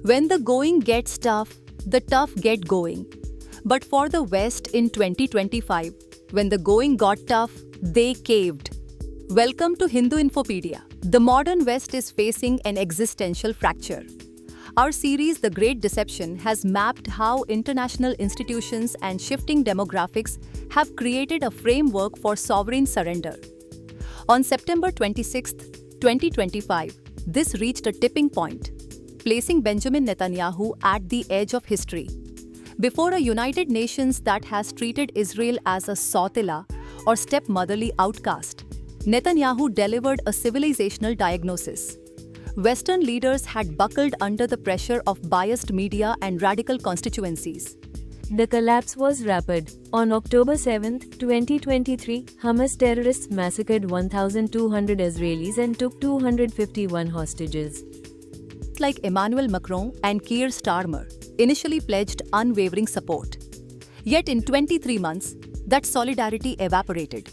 When the going gets tough, the tough get going. But for the West in 2025, when the going got tough, they caved. Welcome to Hindu Infopedia. The modern West is facing an existential fracture. Our series, The Great Deception, has mapped how international institutions and shifting demographics have created a framework for sovereign surrender. On September 26, 2025, this reached a tipping point, placing Benjamin Netanyahu at the edge of history. Before a United Nations that has treated Israel as a sotila or stepmotherly outcast, Netanyahu delivered a civilizational diagnosis. Western leaders had buckled under the pressure of biased media and radical constituencies. The collapse was rapid. On October 7, 2023, Hamas terrorists massacred 1,200 Israelis and took 251 hostages. Like Emmanuel Macron and Keir Starmer, initially pledged unwavering support. Yet in 23 months, that solidarity evaporated.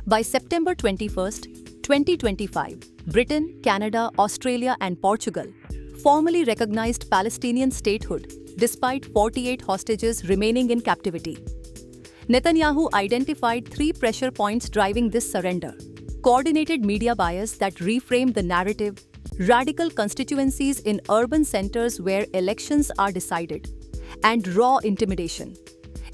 By September 21, 2025, Britain, Canada, Australia and Portugal formally recognized Palestinian statehood despite 48 hostages remaining in captivity. Netanyahu identified 3 pressure points driving this surrender: coordinated media bias that reframed the narrative, radical constituencies in urban centers where elections are decided, and raw intimidation.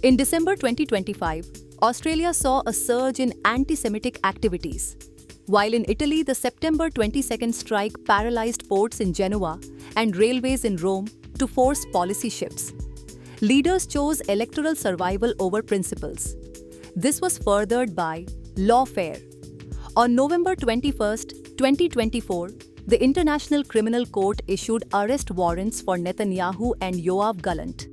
In December 2025, Australia saw a surge in anti-Semitic activities, while in Italy the September 22 strike paralyzed ports in Genoa and railways in Rome to force policy shifts. Leaders chose electoral survival over principles. This was furthered by lawfare. On November 21, 2024, the International Criminal Court issued arrest warrants for Netanyahu and Yoav Gallant,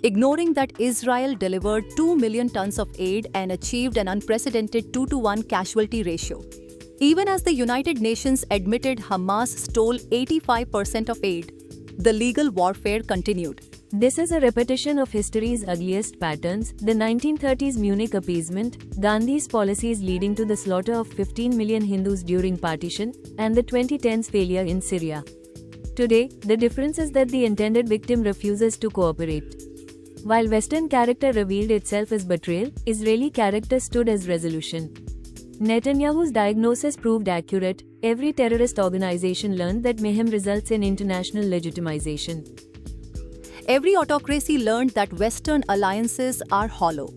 ignoring that Israel delivered 2 million tons of aid and achieved an unprecedented 2-to-1 casualty ratio. Even as the United Nations admitted Hamas stole 85% of aid, the legal warfare continued. This is a repetition of history's ugliest patterns: the 1930s Munich appeasement, Gandhi's policies leading to the slaughter of 15 million Hindus during partition, and the 2010s failure in Syria. Today, the difference is that the intended victim refuses to cooperate. While Western character revealed itself as betrayal, Israeli character stood as resolution. Netanyahu's diagnosis proved accurate. Every terrorist organization learned that mayhem results in international legitimization. Every autocracy learned that Western alliances are hollow.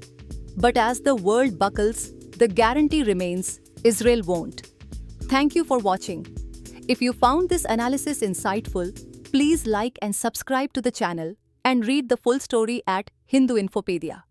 But as the world buckles, the guarantee remains: Israel won't. Thank you for watching. If you found this analysis insightful, please like and subscribe to the channel and read the full story at Hindu Infopedia.